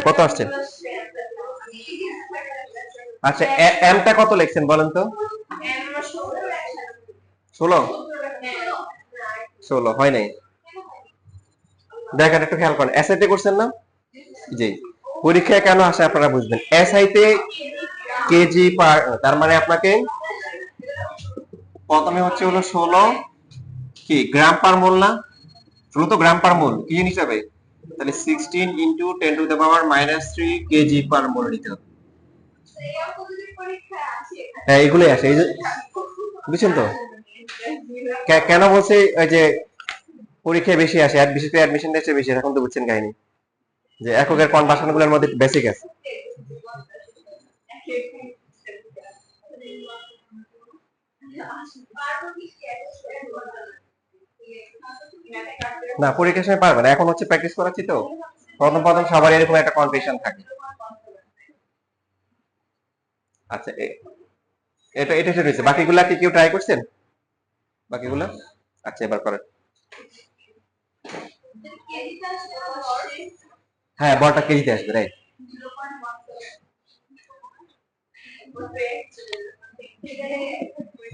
কত আসছে? আচ্ছা, এমটা কত লিখছেন বলেন তো? 16? 16 হয় নাই। দেখেন একটু খেয়াল করেন, এসআইতে করছেন না? জি। পরীক্ষায় কেন আসে আপনারা বুঝবেন। এসআইতে কেজি পার, তার মানে আপনাকে প্রথমে হচ্ছে হলো 16 কি গ্রাম পার মোল না? 16 তো গ্রাম পার মোল কি জিনিস হবে? তাহলে 16 into 10 to the power -3 kg per mole নিতে হবে। হ্যাঁ এগুলোই আসে, এই যে বুঝছেন তো কেন বলছে ওই যে পরীক্ষায় বেশি আসে, বিশেষ করে অ্যাডমিশন টেস্টে বেশি, এখন তো বুঝছেন কাহিনী যে এককের কনভার্সন গুলোর মধ্যে বেসিক আছে। না পরীক্ষার সময় পারবে না, এখন হচ্ছে প্র্যাকটিস করাচ্ছি তো, প্রথম প্রথম সবার এরকম একটা কনফিউশন থাকে। আচ্ছা এটা এটা সেটা হয়েছে, বাকিগুলা কি কেউ ট্রাই করছেন বাকিগুলা? আচ্ছা এবার করেন। হ্যাঁ বড়টা কেজিতে আসবে, রাইট।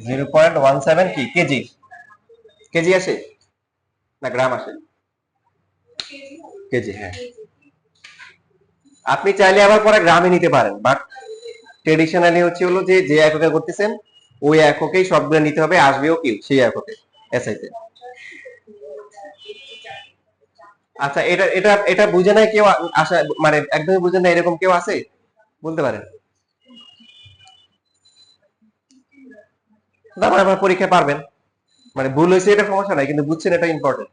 0.17 কি কেজি? কেজি আসে না গ্রাম আসে? কেজি, হ্যাঁ। আপনি চাইলে আবার পরে গ্রামে নিতে পারেন, বাট ট্রেডিশনালি হচ্ছে হলো যে যে এককে করতেছেন ওই এককেই সবগুলো নিতে হবে, আসবেও কি সেই এককে এসআইতে। আচ্ছা এটা এটা এটা বুঝে নাই কেউ আসা, মানে একদমই বুঝে না এরকম কেউ আছে বলতে পারেন? তারপর আবার পরীক্ষায় পারবেন, মানে ভুল হয়েছে এটা সমস্যা নাই, কিন্তু বুঝছেন এটা ইম্পর্টেন্ট।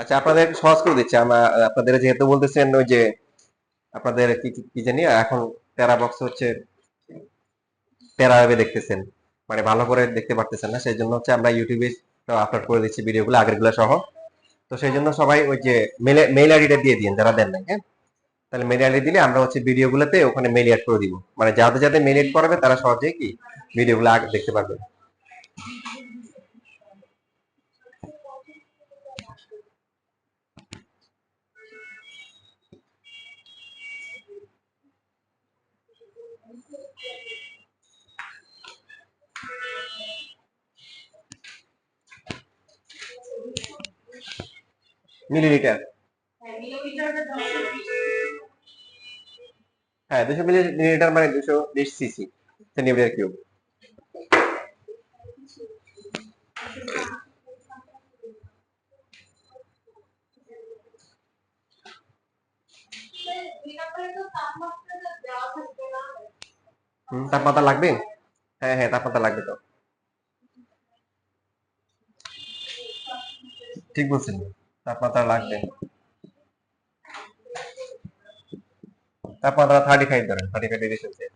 আচ্ছা আপনাদের সহজ করে দিচ্ছে আমরা, আপনাদের যেহেতু বলতেছেন ওই যে আপনাদের কি কি জানি এখন টেরা বক্স হচ্ছে টেরা ওয়েবে দেখতেছেন, মানে ভালো করে দেখতে পারতেছেন না, সেই জন্য হচ্ছে আমরা ইউটিউবে আপলোড করে দিচ্ছি ভিডিওগুলো আগেরগুলো সহ। তো সেই জন্য সবাই ওই যে মেল আইডিটা দিয়ে দিন যারা দেন নাই, হ্যাঁ। তাহলে মেল আইডি দিলে আমরা হচ্ছে ভিডিওগুলোতে ওখানে মেল অ্যাড করে দিব, মানে যাদের যাদের মেল অ্যাড করবে তারা সহজেই কি ভিডিওগুলো আগে দেখতে পারবে। মিলিলিটার? হ্যাঁ 200 মিলিলিটার মানে 220 সিসি, সেন্টিমিটার কিউব। তাপমাত্রা লাগবে? হ্যাঁ হ্যাঁ তাপমাত্রা লাগবে তো, ঠিক বলছেন, তাপমাত্রা লাগবে। তাপমাত্রা 35 ধরেন, 35 ডিগ্রি সেলসিয়াস।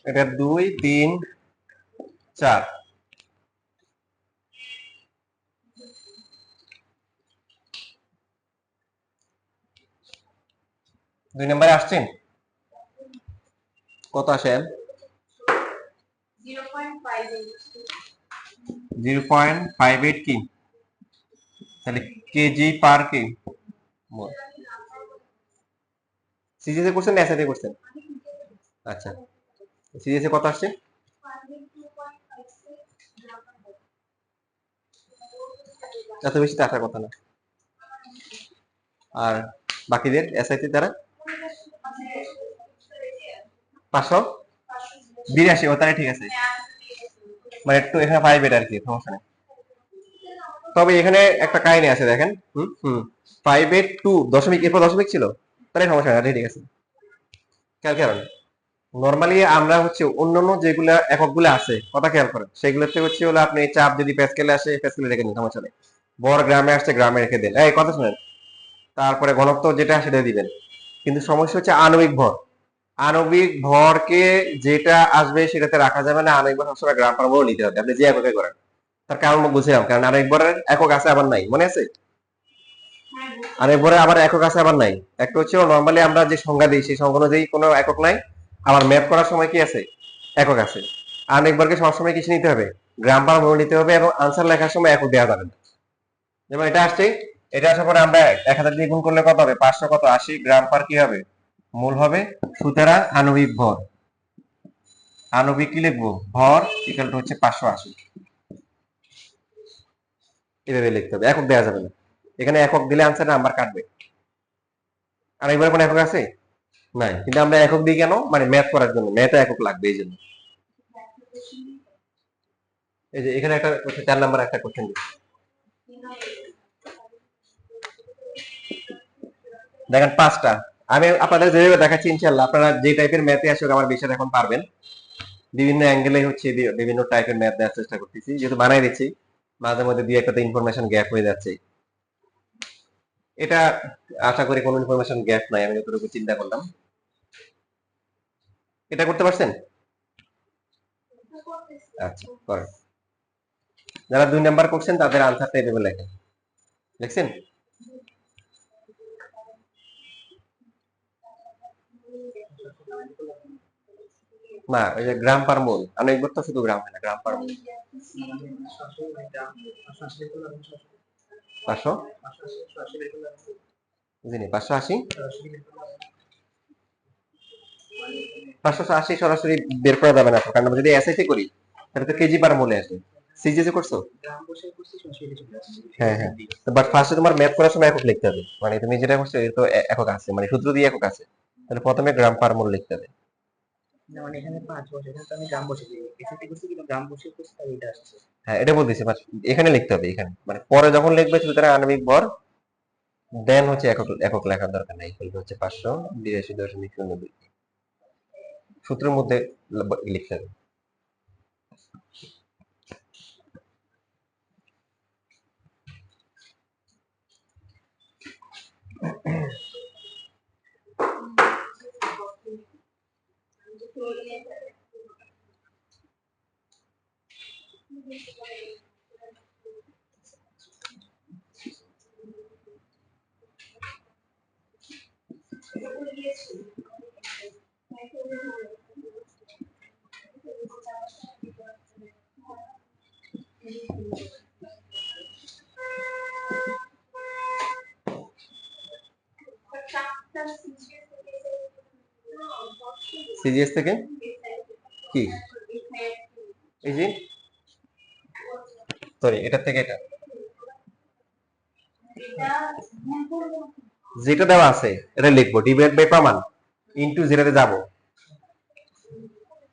এটা 2 3 4 2 নম্বরে আসছেন কত আসেন 0.58 কি তাহলে কেজি পার কি সিজিএস করছেন না এসআইতে করছেন আচ্ছা সিজিএস কত আসছে এত বেশি তো আসার কথা না আর বাকিদের এসআইতে দ্বারা 582 ও তাহলে ঠিক আছে মানে একটু এখানে 5 আর কি সমস্যা নেই তবে এখানে একটা কাহিনী আছে দেখেন 582 দশমিক এরপর দশমিক ছিল তাহলে সমস্যা নেই ঠিক আছে কারণ নরমালি আমরা হচ্ছে অন্যান্য যেগুলা এককগুলো আছে কথা খেয়াল করেন সেগুলোতে হচ্ছে হলো আপনি চাপ যদি প্যাসকেলে আসে প্যাসকেলে রেখে দিন সমস্যা নেই বর গ্রামে আসছে গ্রামে রেখে দেন এই কথা শুনেন তারপরে ঘনত্ব যেটা সেটা দিবেন কিন্তু সমস্যা হচ্ছে আণবিক ভর আণবিক ভরকে যেটা আসবে সেটাতে রাখা যাবে না আণবিক ভর সবসময় গ্রাম পার মোল নিতে হবে আপনি যে এককে করেন তার কারণ বুঝলাম কারণ আণবিক ভরের একক আছে আবার নাই মনে আছে আণবিক ভরের আবার একক আছে আবার নাই একটা হচ্ছে নরমালি আমরা যে সংজ্ঞা দিই সেই সংজ্ঞা অনুযায়ী কোনো একক নাই আবার ম্যাপ করার সময় কি আছে একক আছে আণবিক ভরকে সবসময় কিছু নিতে হবে গ্রাম পার মোল নিতে হবে এবং আনসার লেখার সময় একক দেওয়া যাবে না যেমন এটা আসছে এটা আসার পরে আমরা 1000 দিয়ে গুণ করলে কত হবে 500 কত 80 গ্রাম পার কি হবে মোল হবে সুতরাং আণবিক ভর আণবিক কি লিখবো ভর ইকুয়াল টু হচ্ছে 580 এভাবে লিখতে হবে একক দেওয়া যাবে না এখানে একক দিলে আনসার নাম্বার কাটবে আর এবার কোন একক আছে নাই কিন্তু আমরা একক দিই কেন মানে ম্যাথ করার জন্য ম্যাথে একক লাগবে এই জন্য এই যে এখানে একটা 4 নাম্বার একটা কোশ্চেন দেখেন 5টা আমি আপনাদের যেভাবে দেখাচ্ছি ইনশাআল্লাহ আপনারা যে টাইপের ম্যাথে আসুক আমার বিষয় এখন পারবেন বিভিন্ন অ্যাঙ্গেলে হচ্ছে বিভিন্ন টাইপের ম্যাথ দেওয়ার চেষ্টা করতেছি যেহেতু বানাই দিচ্ছি মাঝে মধ্যে দিয়ে একটা ইনফরমেশন গ্যাপ হয়ে যাচ্ছে এটা আশা করি কোনো ইনফরমেশন গ্যাপ নাই আমি যতটুকু চিন্তা করলাম এটা করতে পারছেন আচ্ছা করেন যারা 2 নাম্বার করছেন তাদের আনসারটা এভাবে লেখেন দেখছেন না ওই যে গ্রাম পার মোল অনেকবার তো শুধু গ্রাম হয় না গ্রাম পার মোল 500 বুঝিনি 580 580 সরাসরি বের করা যাবে না তো কারণ আমরা যদি এসআইতে করি তাহলে তো কেজি পার মোলে আসে সিজিএস করছো হ্যাঁ হ্যাঁ বাট ফার্স্টে তোমার ম্যাথ করার সময় একক লিখতে হবে মানে তুমি যেটা করছো এর তো একক আছে মানে সূত্র দিয়ে একক আছে তাহলে প্রথমে গ্রাম পার মোল লিখতে হবে না মানে এখানে 5 বসে এখানে তো আমি গ্রাম বসে দিই এসএসসি করছি কিন্তু গ্রাম বসে করছি তাই এটা আসছে হ্যাঁ এটা বলতেছি বাট এখানে লিখতে হবে এখানে মানে পরে যখন লিখবে সুতরাং আণবিক ভর দেন হচ্ছে একক একক লেখার দরকার নাই এগুলো হচ্ছে 582.02 সূত্রের মধ্যে লিখতে হবে সিজিএস থেকে কি এই যে সরি এটা থেকে এটা যেটা দেওয়া আছে এটা লিখবো ডিভাইড বাই প্রমাণ ইনটু যেটাতে যাবো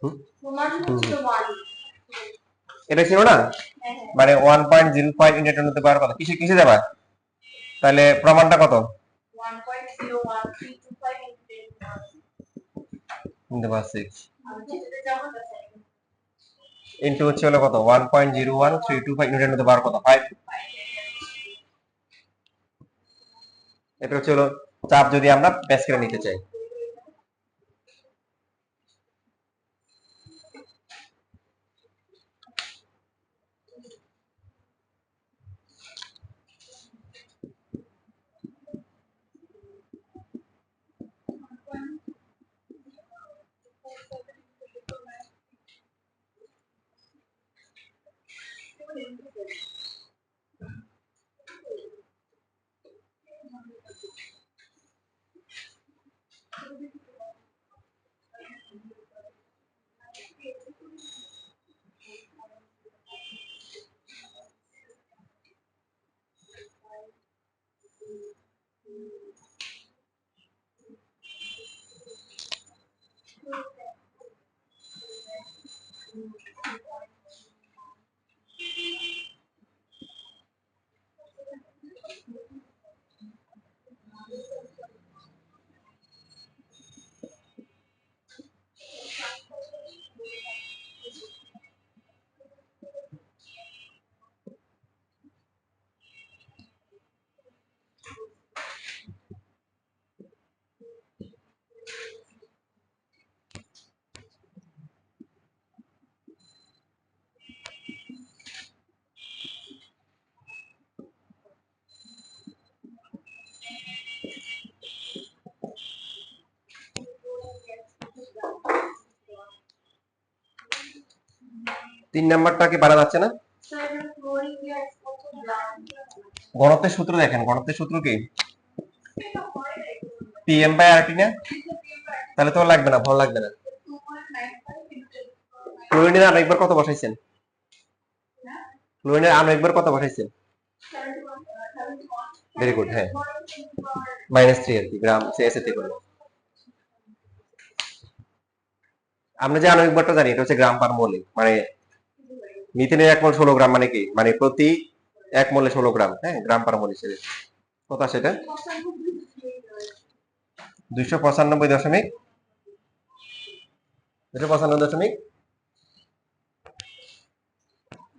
হুম? এটা ছিল না মানে 1.05 ইন্টু 10 টু দি পাওয়ার কত কিসে কিসে যাবা তাহলে প্রমাণটা কত ইন্টু 6 ইন্টু হচ্ছে হলো কত 1.01325 ইন্টু 10 টু দি পাওয়ার কত 5 এটা হচ্ছে হলো চাপ যদি আমরা প্যাসকেলে নিতে চাই। 3 নাম্বারটা কি বাড়া যাচ্ছে না ঘনত্বের সূত্র দেখেন ঘনত্বের সূত্র কি পিএম বাই আরটি না তাহলে তো লাগবে না ভালো লাগবে না ক্লোরিনের আরেকবার কত বসাইছেন ক্লোরিনের আরেকবার কত বসাইছেন ভেরি গুড হ্যাঁ -3 আর কি গ্রাম সিএসএ থেকে করে আমরা যে আণবিক ভরটা জানি এটা হচ্ছে গ্রাম পার মোলে মানে মিথেনের 1 মোল 16 গ্রাম মানে কি মানে প্রতি 1 মোলে 16 গ্রাম হ্যাঁ গ্রাম পার মোল হিসেবে কত আসে এটা 295 দশমিক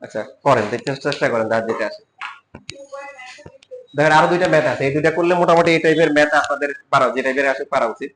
আচ্ছা করেন দেখতে চেষ্টা করেন যার যেটা আসে দেখেন আরো দুইটা ম্যাথ আছে এই দুইটা করলে মোটামুটি এই টাইপের ম্যাথ আপনাদের পারা যে টাইপের আসে পারা উচিত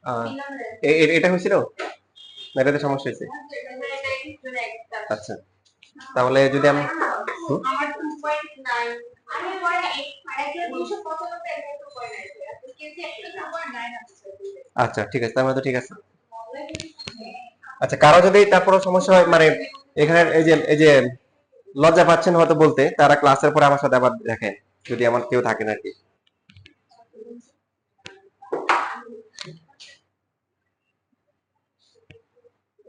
আহ, এটা হয়েছিল না, এটাতে সমস্যা হয়েছে? আচ্ছা, তাহলে যদি আমি হুম? আচ্ছা ঠিক আছে, তার মানে তো ঠিক আছে। আচ্ছা, কারো যদি তারপরও সমস্যা হয়, মানে এখানে এই যে লজ্জা পাচ্ছেন হয়তো বলতে, তারা ক্লাসের পরে আমার সাথে আবার দেখেন, যদি আমার কেউ থাকে নাকি।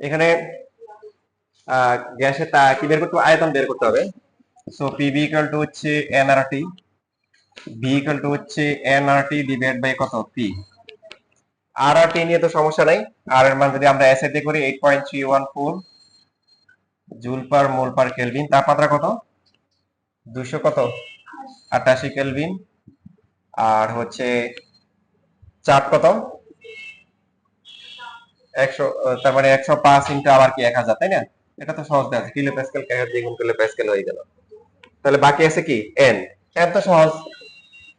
এখানে গ্যাসের তা কি বের করতে হবে? আয়তন বের করতে হবে। সো পিভি ইকুয়াল টু হচ্ছে এনআরটি, ভি ইকুয়াল টু হচ্ছে এনআরটি ডিভাইড বাই কত? পি। আর আর টি নিয়ে তো সমস্যা নাই। আর এর মান যদি আমরা এসআইতে করি 8.314 জুল পার মোল পার কেলভিন। তাপমাত্রা কত? 200 কত? 88 কেলভিন। আর হচ্ছে চাপ কত? 100, তার মানে 105 ইন্টু আবার কি 1000, তাই না? এটা তো সহজ দেওয়া আছে, কিলো প্যাসকেল কে দ্বিগুণ করলে প্যাসকেল হয়ে গেল। তাহলে বাকি আছে কি? এন। এন তো সহজ।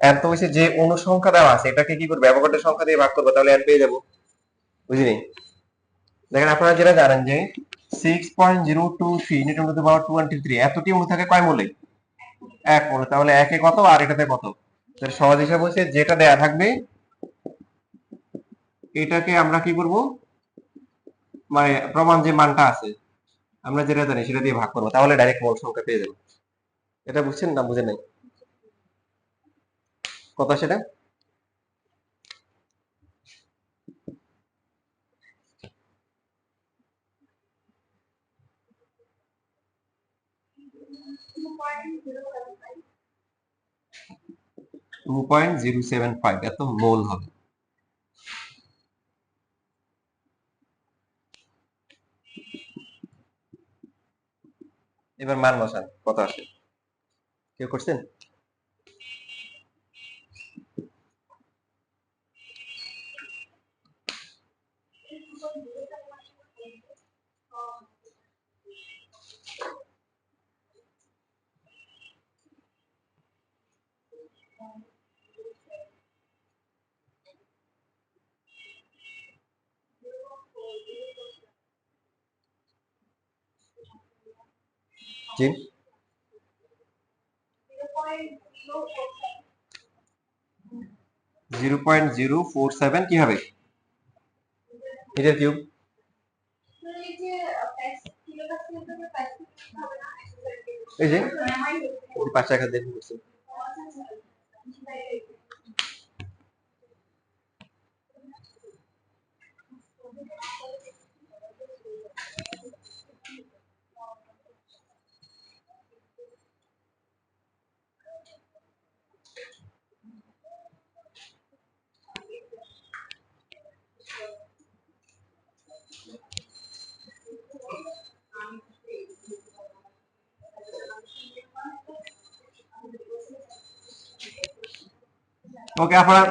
এন তো হচ্ছে যে অনুসংখ্যা দেওয়া আছে এটাকে কি করবে? অ্যাভোগাড্রো সংখ্যা দিয়ে ভাগ করবো, তাহলে এন পেয়ে যাবো। বুঝলি? দেখেন, আপনারা যেটা জানেন যে 6.023 নিউটন টু দ্য পাওয়ার 23 এতটি অণু থাকে কয় মোলে? 1 মোলে। তাহলে একে কত আর এটাতে কত? তাহলে সহজ হিসাব হচ্ছে যেটা দেয়া থাকবে এটাকে আমরা কি করব, মানে প্রমাণ যে মানটা আছে আমরা যেটা জানি সেটা দিয়ে ভাগ করবো, তাহলে ডাইরেক্ট মোল সংখ্যা পেয়ে যাবো। এটা বুঝছেন না বুঝেন নাই? কথা সেটা 2.075 এত মোল হবে। এবার মান বসান, কত আসে? কেউ করছেন? জি, 0.047 কি হবে? Meter cube. এই যে পাঁচ টাকা দেখুন করছে। ওকে, আপনারা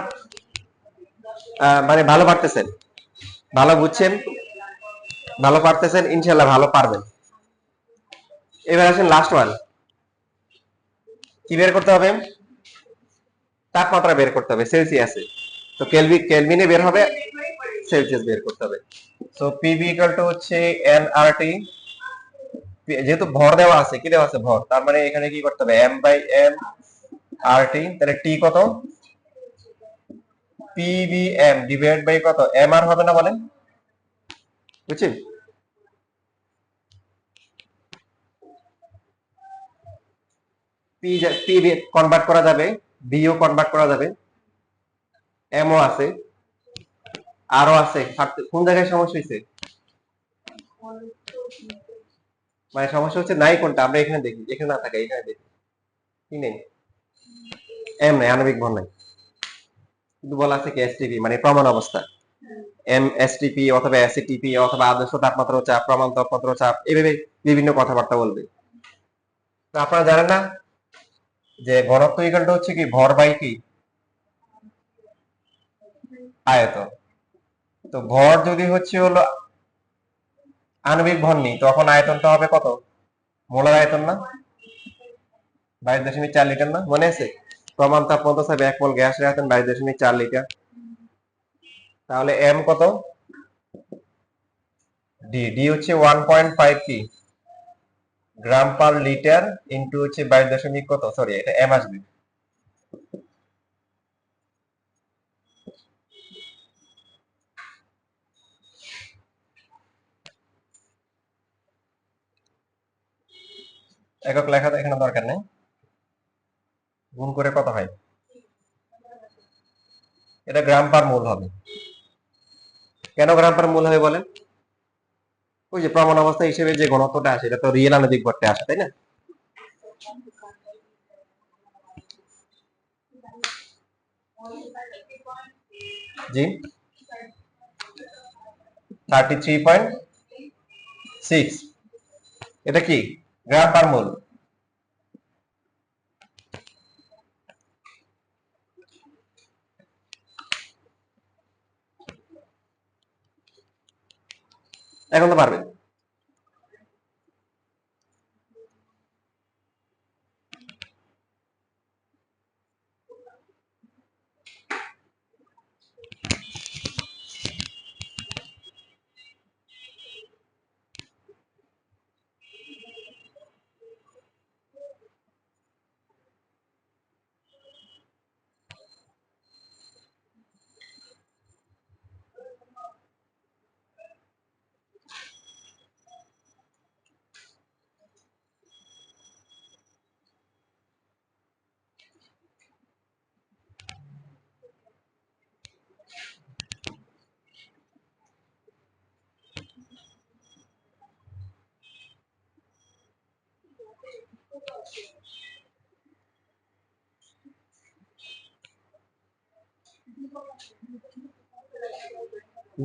মানে ভালো পারতেছেন, ভালো বুঝছেন, ভালো পারতেছেন, ইনশাল্লাহ ভালো পারবেন। এবার আসেন লাস্ট ওয়ান। কি বের করতে হবে? তাপমাত্রা বের করতে হবে সেলসিয়াসে। তো কেলভিনে বের হবে, সেলসিয়াস বের করতে হবে। সো পিভি ইকুয়াল টু হচ্ছে এনআরটি। যেহেতু ভর দেওয়া আছে, কি দেওয়া আছে? ভর। তার মানে এখানে কি করতে হবে? এম বাই এম আর টি। তাহলে টি কত? পিভিএম ডিভাইড বাই কত? এম আর হবে না বলেন? বুঝছেন? পি পি কনভার্ট করা যাবে, বিও কনভার্ট করা যাবে, এমও আছে, আরও আছে। কোন জায়গায় সমস্যা হয়েছে? মানে সমস্যা হচ্ছে নাই কোনটা? আমরা এখানে দেখি, এখানে না থাকে এখানে দেখি। কি নেই? এম নাই, আণবিক ভর নাই। কিন্তু বলা আছে কি এসটিপি, মানে প্রমাণ অবস্থা। এম এসটিপি অথবা এসিটিপি অথবা আদর্শ তাপমাত্রা চাপ, প্রমাণ তাপমাত্রা চাপ, এইভাবে বিভিন্ন কথাবার্তা বলবে। তো আপনারা জানেন না যে ঘনত্ব ইকুয়ালটা হচ্ছে কি ভর বাই কি আয়তন। তো ভর যদি হচ্ছে হলো আণবিক ভর নেই, তখন আয়তনটা হবে কত? মোলার আয়তন না? 22.4 লিটার না? মনে আছে? প্রমাণ তাপমাত্রা চাপ 1 মোল গ্যাসের আয়তন 22.4 লিটার। তাহলে এম কত, ডি, ডি হচ্ছে 1.5 কি গ্রাম পার লিটার ইনটু হচ্ছে 22 কত, সরি এটা এম আসবে। একক লেখা তো এখানে দরকার নেই, গুণ করে কত হয়, এটা গ্রাম পার মোল হবে। কেন গ্রাম পার মোল হবে বলেন, ওই যে প্রমাণ অবস্থা হিসেবে যে ঘনত্বটা আসে এটা তো রিয়েল আণবিক ভরটা আসে, তাই না? জি, 33.6, এটা কি গ্রাম পার মোল। এখন তো পারবেন।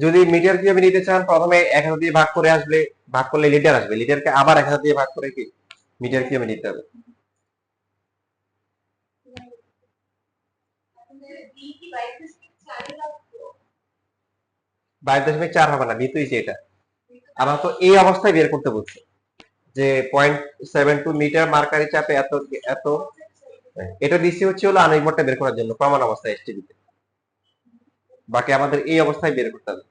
যদি মিটার কিউবে নিতে চান প্রথমে 1000 দিয়ে ভাগ করে আসবে, ভাগ করলে লিটার আসবে, লিটারকে আবার 1000 দিয়ে ভাগ করে কি মিটার কিউবে নিতে হবে। 22.4 হবে না, ভিতরেই এটা। আমার তো এই অবস্থায় বের করতে বলছে যে 0.72 মিটার মার্কারি চাপে এত এত, এটা দিচ্ছি হচ্ছে হলো আণবিক ভরটা বের করার জন্য প্রমাণ অবস্থায় এসটিভিতে, বাকি আমাদের এই অবস্থায় বের করতে হবে।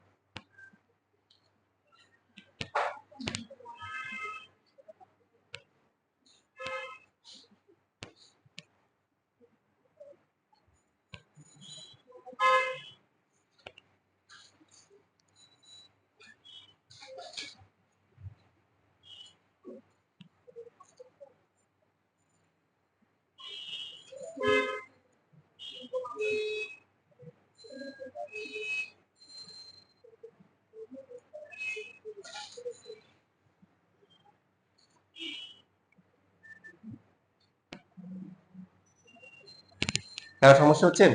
কারো সমস্যা হচ্ছে?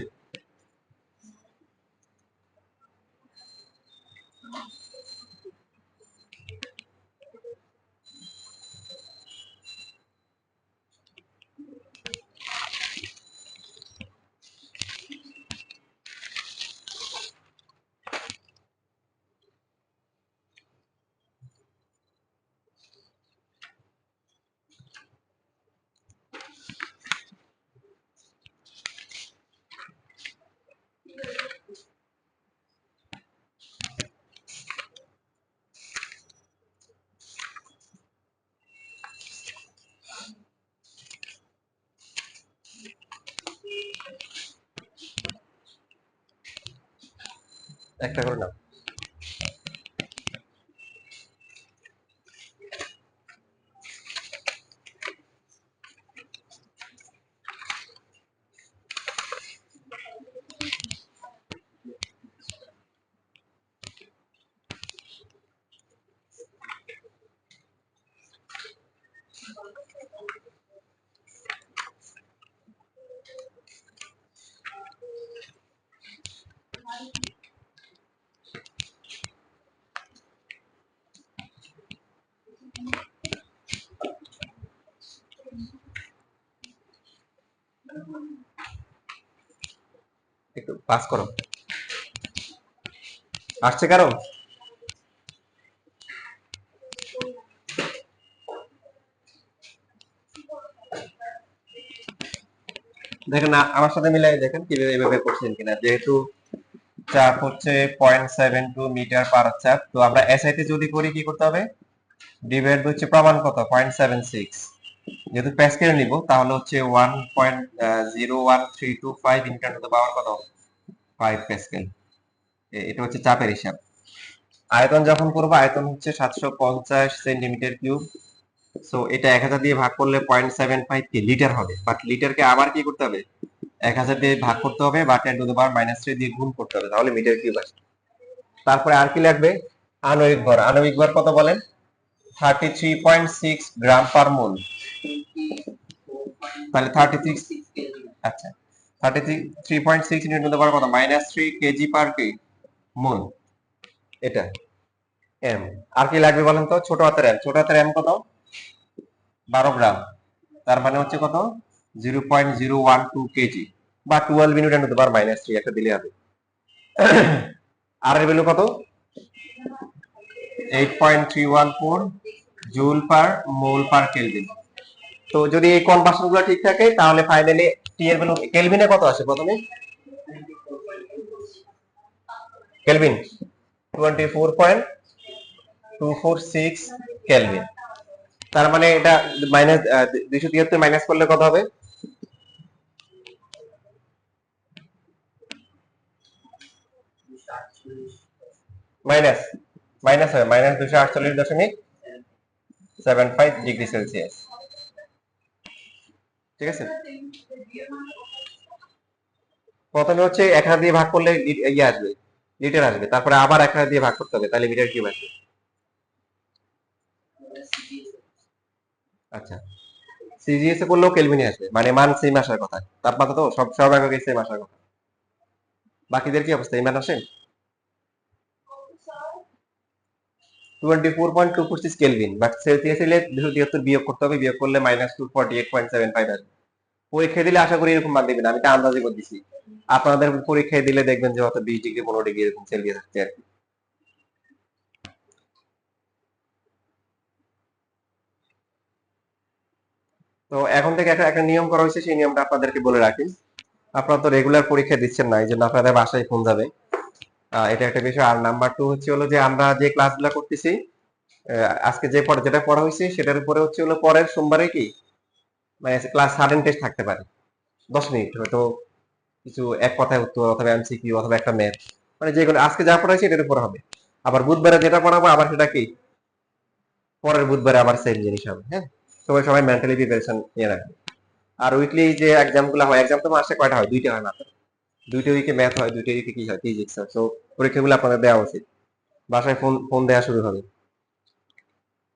একটা করে নাও। একটু পাস করো, আসছে কারো? দেখেন আমার সাথে মিলাই দেখেন কিভাবে এভাবে করছেন কিনা, যেহেতু চাপ হচ্ছে 0.72 মিটার পার চাপ। তো আমরা এসআইতে যদি করি কি করতে হবে, ডিভাইড হচ্ছে প্রমাণ কত 0.76, যেহেতু প্যাসকেল নিব তাহলে হচ্ছে 1.01325 ইন্টু 10 টু দ্য পাওয়ার কত 5 প্যাসকেল। এটা হচ্ছে চাপের হিসাব। আয়তন যখন করবো, আয়তন হচ্ছে 750 সেন্টিমিটার কিউব। সো এটা 1000 দিয়ে ভাগ করলে 0.75 কি লিটার হবে, বাট লিটারকে আবার কি করতে হবে 1000 দিয়ে ভাগ করতে হবে বা 10 টু দ্য পাওয়ার -3 দিয়ে গুণ করতে হবে, তাহলে মিটার কিউব আসবে। তারপরে আর কি লাগবে, আণবিক ভর। আণবিক ভর কত বলেন, 33.6 গ্রাম পার মোল। তাহলে 33, আচ্ছা 33.6 ইন্টু দ্য পাওয়ার কত -3 কেজি পার কি মোল, এটা এম। আর কি লাগবে বলেন তো, ছোট হাতের এম। ছোট হাতের এম কত, 12 গ্রাম। তার মানে হচ্ছে কত 0.012 কেজি বা 12 ইন্টু 10 টু দ্য পাওয়ার -3 একটা দিলে হবে। আর এর ভ্যালু কত, 8.314 জুল পার মোল পার কেলভিন। তো যদি এই কনভার্সন গুলো ঠিক থাকে তাহলে ফাইনালি টি এর ভ্যালু কেলভিনে কত আসে, প্রথমে কেলভিন 24.246 কেলভিন। তার মানে এটা মাইনাস 273 মাইনাস করলে কত হবে, মাইনাস মাইনাস হবে -248.75 ডিগ্রি সেলসিয়াস। ঠিক আছে, প্রথমে হচ্ছে 1000 দিয়ে ভাগ করলে ইয়ে আসবে, লিটার আসবে, তারপরে আবার 1000 দিয়ে ভাগ করতে হবে, তাহলে মিটার কিউব আসবে। আচ্ছা, সিজিএস এ করলেও কেলভিনে আসবে, মানে মান সেম আসার কথা, তাপমাত্রা তো সব এককে সেম আসার কথা। বাকিদের কি অবস্থা, এই মান আসে 24.246 কেলভিন, বাট সেলসিয়াস এলে 273 বিয়োগ করতে হবে, বিয়োগ করলে -248.75 আসবে। পরীক্ষা দিলে আশা করি এরকম মান দিবেন, আমি তো আন্দাজে করে দিছি। আপনাদের পরীক্ষায় দিলে দেখবেন যে হয়তো 20 ডিগ্রি 15 ডিগ্রি এরকম সেলসিয়াস আসছে আর কি। তো এখন থেকে একটা একটা নিয়ম করা হয়েছে, সেই নিয়মটা আপনাদেরকে বলে রাখি। আপনারা তো রেগুলার পরীক্ষা দিচ্ছেন না, এই জন্য আপনাদের বাসায় ফোন যাবে, এটা একটা বিষয়। আর নাম্বার 2 হচ্ছে হলো যে আমরা যে ক্লাসগুলো করতেছি, আজকে যেটা পড়া হয়েছে সেটার উপরে হচ্ছে হলো পরের সোমবারে কি মানে ক্লাস সাডেন টেস্ট থাকতে পারে, 10 মিনিট হয়তো, কিছু এক কথায় উত্তর অথবা এমসিকিউ অথবা একটা ম্যাথ, মানে যেগুলো আজকে যা পড়াইছে এটার উপর হবে। আবার বুধবারে যেটা পড়াবো আবার সেটা কি পরের বুধবারে আবার সেম জিনিস হবে। হ্যাঁ, সবাই সবাই মেন্টালি প্রিপারেশন নিয়ে রাখবে। আর উইকলি যে এক্সাম গুলো হয়, এক্সাম তো মাসে কয়টা হয়, 2টা হয় মাত্র। 2টা উইকে ম্যাথ হয়, 2টা উইকে কি হয়, ফিজিক্স হয়। তো পরীক্ষাগুলো আপনাদের দেওয়া উচিত, বাসায় ফোন ফোন দেওয়া শুরু হবে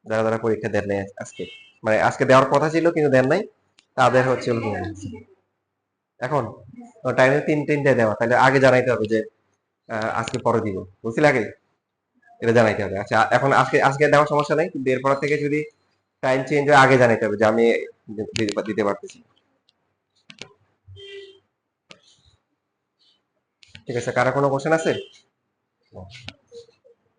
যারা যারা পরীক্ষা দেন নাই আজকে, মানে আজকে দেওয়ার কথা ছিল কিন্তু দেন নাই, তাদের হচ্ছে এখন টাইমে 3-3টায় দেওয়া, তাহলে আগে জানাইতে হবে যে আজকে পরে দিব, বুঝলি, আগে এটা জানাইতে হবে। আচ্ছা, এখন আজকে আজকে দেওয়ার সমস্যা নাই, কিন্তু এরপর থেকে যদি টাইম চেঞ্জ হয় আগে জানাইতে হবে যে আমি দিতে পারতেছি। ঠিক আছে, কারো কোনো কোশ্চেন আছে?